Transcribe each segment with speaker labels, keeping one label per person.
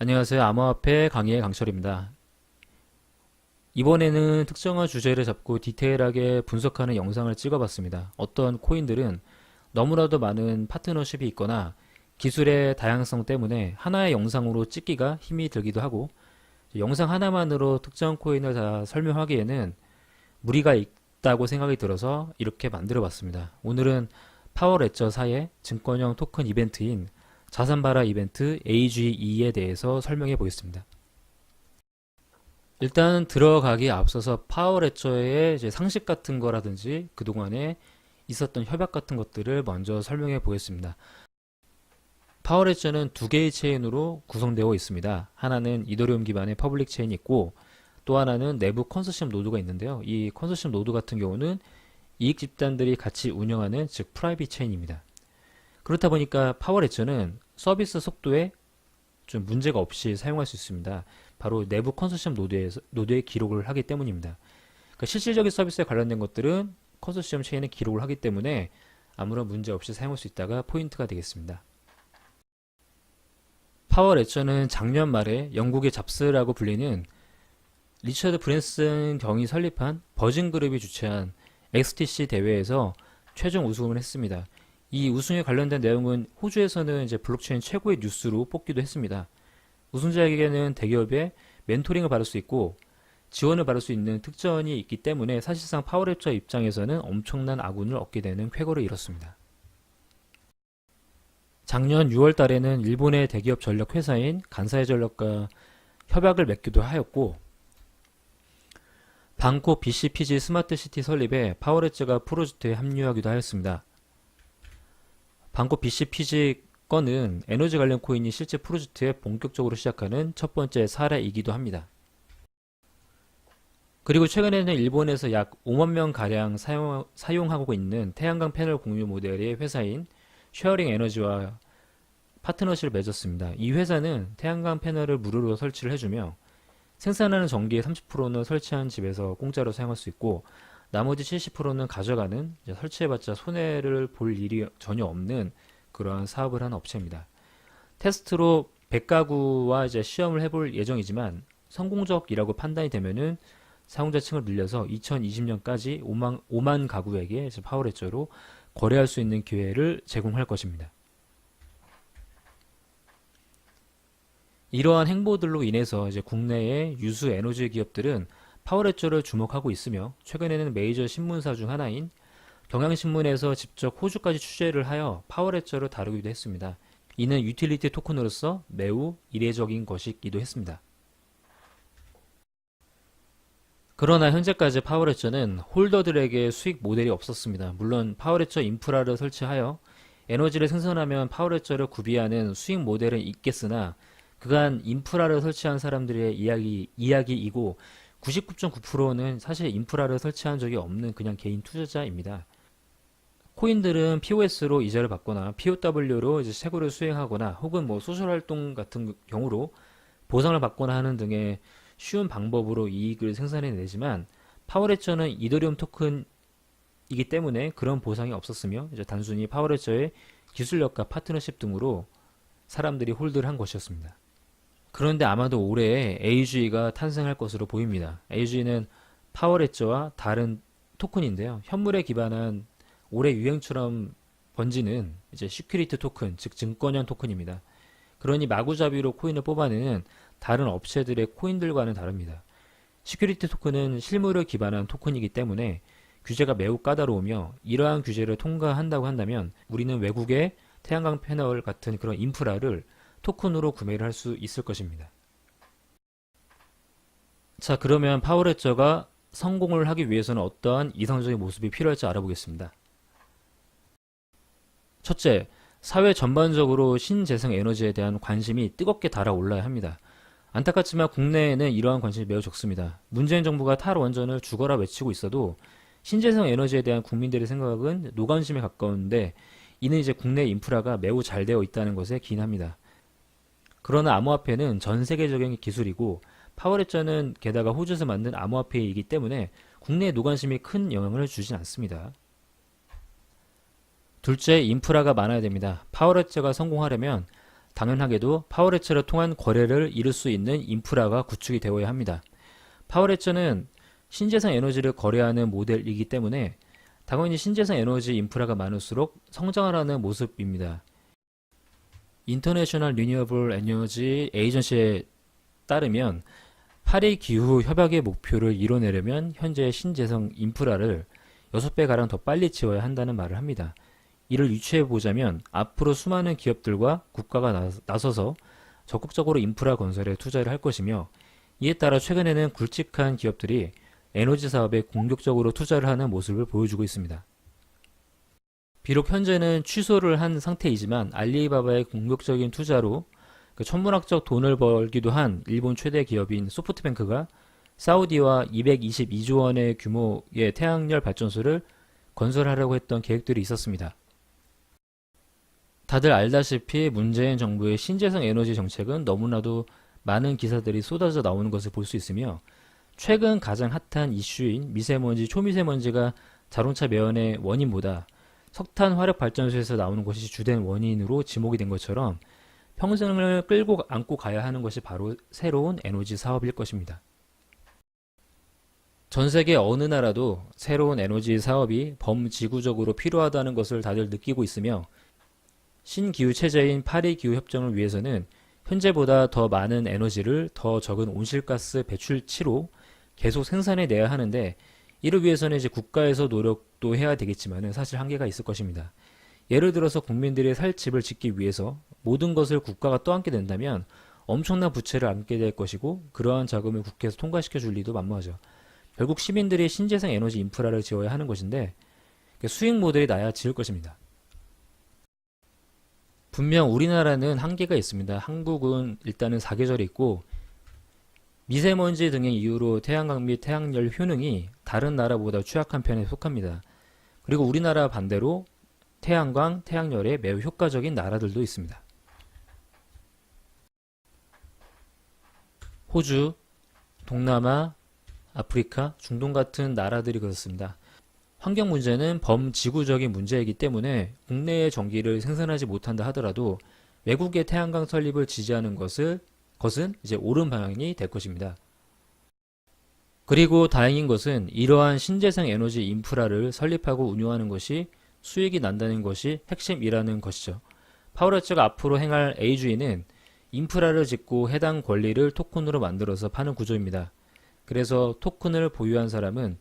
Speaker 1: 안녕하세요. 암호화폐 강의의 강철입니다. 이번에는 특정한 주제를 잡고 디테일하게 분석하는 영상을 찍어봤습니다. 어떤 코인들은 너무나도 많은 파트너십이 있거나 기술의 다양성 때문에 하나의 영상으로 찍기가 힘이 들기도 하고 영상 하나만으로 특정 코인을 다 설명하기에는 무리가 있다고 생각이 들어서 이렇게 만들어 봤습니다. 오늘은 파워레저사의 증권형 토큰 이벤트인 자산발화 이벤트 AGE에 대해서 설명해 보겠습니다. 일단 들어가기에 앞서서 파워레저의 이제 상식 같은 거라든지 그동안에 있었던 협약 같은 것들을 먼저 설명해 보겠습니다. 파워레저는 두 개의 체인으로 구성되어 있습니다. 하나는 이더리움 기반의 퍼블릭 체인이 있고 또 하나는 내부 컨소시엄 노드가 있는데요. 이 컨소시엄 노드 같은 경우는 이익 집단들이 같이 운영하는 즉 프라이빗 체인입니다. 그렇다 보니까 파워레저는 서비스 속도에 좀 문제가 없이 사용할 수 있습니다. 바로 내부 컨소시엄 노드에 기록을 하기 때문입니다. 그러니까 실질적인 서비스에 관련된 것들은 컨소시엄 체인에 기록을 하기 때문에 아무런 문제 없이 사용할 수 있다가 포인트가 되겠습니다. 파워레저는 작년 말에 영국의 잡스라고 불리는 리처드 브랜슨 경이 설립한 버진그룹이 주최한 XTC 대회에서 최종 우승을 했습니다. 이 우승에 관련된 내용은 호주에서는 이제 블록체인 최고의 뉴스로 뽑기도 했습니다. 우승자에게는 대기업의 멘토링을 받을 수 있고 지원을 받을 수 있는 특전이 있기 때문에 사실상 파워레저 입장에서는 엄청난 아군을 얻게 되는 쾌거를 이뤘습니다. 작년 6월 달에는 일본의 대기업 전력 회사인 간사이 전력과 협약을 맺기도 하였고 방콕 BCPG 스마트시티 설립에 파워레저가 프로젝트에 합류하기도 하였습니다. 방콕 BCPG 건은 에너지 관련 코인이 실제 프로젝트에 본격적으로 시작하는 첫 번째 사례이기도 합니다. 그리고 최근에는 일본에서 약 5만 명 가량 사용하고 있는 태양광 패널 공유 모델의 회사인 쉐어링 에너지와 파트너십을 맺었습니다. 이 회사는 태양광 패널을 무료로 설치를 해주며 생산하는 전기의 30%는 설치한 집에서 공짜로 사용할 수 있고 나머지 70%는 가져가는 설치해봤자 손해를 볼 일이 전혀 없는 그러한 사업을 하는 업체입니다. 테스트로 100가구와 이제 시험을 해볼 예정이지만 성공적이라고 판단이 되면은 사용자층을 늘려서 2020년까지 5만 가구에게 파워레저로 거래할 수 있는 기회를 제공할 것입니다. 이러한 행보들로 인해서 이제 국내의 유수 에너지 기업들은 파워레저를 주목하고 있으며 최근에는 메이저 신문사 중 하나인 경향신문에서 직접 호주까지 취재를 하여 파워레저를 다루기도 했습니다. 이는 유틸리티 토큰으로서 매우 이례적인 것이기도 했습니다. 그러나 현재까지 파워레저는 홀더들에게 수익 모델이 없었습니다. 물론 파워레저 인프라를 설치하여 에너지를 생산하면 파워레저를 구비하는 수익 모델은 있겠으나 그간 인프라를 설치한 사람들의 이야기이고 99.9%는 사실 인프라를 설치한 적이 없는 그냥 개인 투자자입니다. 코인들은 POS로 이자를 받거나 POW로 이제 채굴을 수행하거나 혹은 뭐 소셜 활동 같은 경우로 보상을 받거나 하는 등의 쉬운 방법으로 이익을 생산해내지만 파워레저는 이더리움 토큰이기 때문에 그런 보상이 없었으며 이제 단순히 파워레저의 기술력과 파트너십 등으로 사람들이 홀드를 한 것이었습니다. 그런데 아마도 올해 AGE가 탄생할 것으로 보입니다. AGE는 파워레저와 다른 토큰인데요. 현물에 기반한 올해 유행처럼 번지는 이제 시큐리티 토큰, 즉 증권형 토큰입니다. 그러니 마구잡이로 코인을 뽑아내는 다른 업체들의 코인들과는 다릅니다. 시큐리티 토큰은 실물을 기반한 토큰이기 때문에 규제가 매우 까다로우며 이러한 규제를 통과한다고 한다면 우리는 외국의 태양광 패널 같은 그런 인프라를 토큰으로 구매를 할 수 있을 것입니다. 자, 그러면 파워레저가 성공을 하기 위해서는 어떠한 이상적인 모습이 필요할지 알아보겠습니다. 첫째, 사회 전반적으로 신재생 에너지에 대한 관심이 뜨겁게 달아올라야 합니다. 안타깝지만 국내에는 이러한 관심이 매우 적습니다. 문재인 정부가 탈원전을 죽어라 외치고 있어도 신재생 에너지에 대한 국민들의 생각은 노관심에 가까운데 이는 이제 국내 인프라가 매우 잘 되어 있다는 것에 기인합니다. 그러나 암호화폐는 전 세계적인 기술이고 파워레저는 게다가 호주에서 만든 암호화폐이기 때문에 국내 노관심이 큰 영향을 주진 않습니다. 둘째, 인프라가 많아야 됩니다. 파워레저가 성공하려면 당연하게도 파워레처를 통한 거래를 이룰 수 있는 인프라가 구축이 되어야 합니다. 파워레처는 신재생 에너지를 거래하는 모델이기 때문에 당연히 신재생 에너지 인프라가 많을수록 성장을 하는 모습입니다. 인터내셔널 리뉴어블 에너지 에이전시에 따르면 파리 기후 협약의 목표를 이뤄내려면 현재 신재생 인프라를 6배가량 더 빨리 지어야 한다는 말을 합니다. 이를 유추해 보자면 앞으로 수많은 기업들과 국가가 나서서 적극적으로 인프라 건설에 투자를 할 것이며, 이에 따라 최근에는 굵직한 기업들이 에너지 사업에 공격적으로 투자를 하는 모습을 보여주고 있습니다. 비록 현재는 취소를 한 상태이지만 알리바바의 공격적인 투자로 천문학적 돈을 벌기도 한 일본 최대 기업인 소프트뱅크가 사우디와 222조 원의 규모의 태양열 발전소를 건설하려고 했던 계획들이 있었습니다. 다들 알다시피 문재인 정부의 신재생 에너지 정책은 너무나도 많은 기사들이 쏟아져 나오는 것을 볼 수 있으며, 최근 가장 핫한 이슈인 미세먼지, 초미세먼지가 자동차 매연의 원인보다 석탄 화력 발전소에서 나오는 것이 주된 원인으로 지목이 된 것처럼 평생을 끌고 안고 가야 하는 것이 바로 새로운 에너지 사업일 것입니다. 전 세계 어느 나라도 새로운 에너지 사업이 범지구적으로 필요하다는 것을 다들 느끼고 있으며, 신기후 체제인 파리 기후 협정을 위해서는 현재보다 더 많은 에너지를 더 적은 온실가스 배출치로 계속 생산해내야 하는데, 이를 위해서는 이제 국가에서 노력도 해야 되겠지만 사실 한계가 있을 것입니다. 예를 들어서 국민들이 살 집을 짓기 위해서 모든 것을 국가가 떠안게 된다면 엄청난 부채를 안게 될 것이고, 그러한 자금을 국회에서 통과시켜 줄 리도 만무하죠. 결국 시민들이 신재생 에너지 인프라를 지어야 하는 것인데, 수익 모델이 나야 지을 것입니다. 분명 우리나라는 한계가 있습니다. 한국은 일단은 사계절이 있고 미세먼지 등의 이유로 태양광 및 태양열 효능이 다른 나라보다 취약한 편에 속합니다. 그리고 우리나라 반대로 태양광, 태양열에 매우 효과적인 나라들도 있습니다. 호주, 동남아, 아프리카, 중동 같은 나라들이 그렇습니다. 환경 문제는 범지구적인 문제이기 때문에 국내의 전기를 생산하지 못한다 하더라도 외국의 태양광 설립을 지지하는 것은 이제 옳은 방향이 될 것입니다. 그리고 다행인 것은 이러한 신재생 에너지 인프라를 설립하고 운영하는 것이 수익이 난다는 것이 핵심이라는 것이죠. 파워레처가 앞으로 행할 A주의는 인프라를 짓고 해당 권리를 토큰으로 만들어서 파는 구조입니다. 그래서 토큰을 보유한 사람은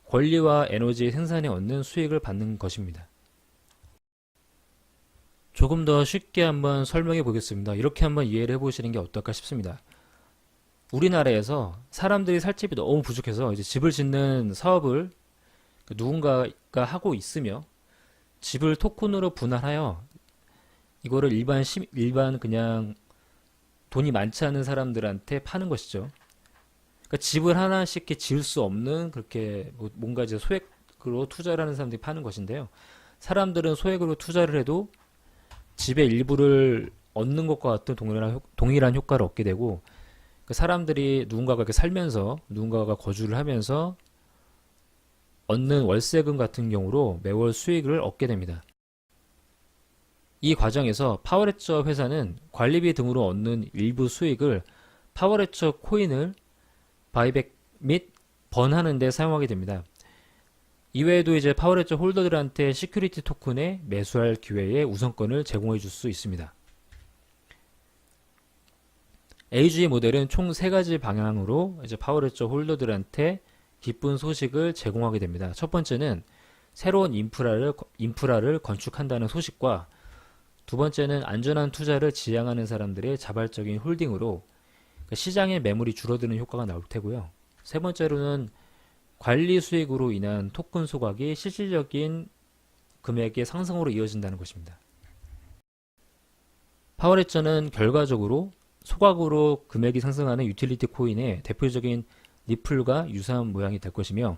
Speaker 1: 권리와 에너지 생산에 얻는 수익을 받는 것입니다. 조금 더 쉽게 한번 설명해 보겠습니다. 이렇게 한번 이해를 해보시는 게 어떨까 싶습니다. 우리나라에서 사람들이 살 집이 너무 부족해서 이제 집을 짓는 사업을 누군가가 하고 있으며, 집을 토큰으로 분할하여 이거를 일반 그냥 돈이 많지 않은 사람들한테 파는 것이죠. 그러니까 집을 하나씩 지을 수 없는, 그렇게 뭔가 이제 소액으로 투자를 하는 사람들이 파는 것인데요. 사람들은 소액으로 투자를 해도 집의 일부를 얻는 것과 같은 동일한 효과를 얻게 되고, 그 사람들이 누군가가 이렇게 살면서, 누군가가 거주를 하면서 얻는 월세금 같은 경우로 매월 수익을 얻게 됩니다. 이 과정에서 파워레처 회사는 관리비 등으로 얻는 일부 수익을 파워레처 코인을 바이백 및 번하는 데 사용하게 됩니다. 이외에도 이제 파워레처 홀더들한테 시큐리티 토큰에 매수할 기회에 우선권을 제공해 줄 수 있습니다. A주의 모델은 총 3가지 방향으로 이제 파워레처 홀더들한테 기쁜 소식을 제공하게 됩니다. 첫 번째는 새로운 인프라를 건축한다는 소식과, 두 번째는 안전한 투자를 지향하는 사람들의 자발적인 홀딩으로 시장의 매물이 줄어드는 효과가 나올 테고요. 세 번째로는 관리 수익으로 인한 토큰 소각이 실질적인 금액의 상승으로 이어진다는 것입니다. 파워레처는 결과적으로 소각으로 금액이 상승하는 유틸리티 코인의 대표적인 리플과 유사한 모양이 될 것이며,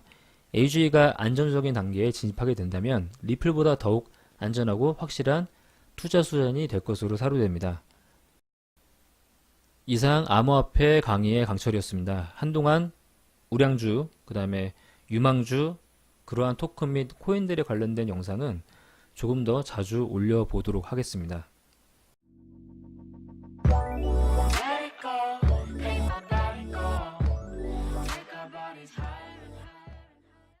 Speaker 1: A주의가 안정적인 단계에 진입하게 된다면 리플보다 더욱 안전하고 확실한 투자 수단이 될 것으로 사료됩니다. 이상 암호화폐 강의의 강철이었습니다. 한동안 우량주, 그 다음에 유망주, 그러한 토큰 및 코인들에 관련된 영상은 조금 더 자주 올려보도록 하겠습니다.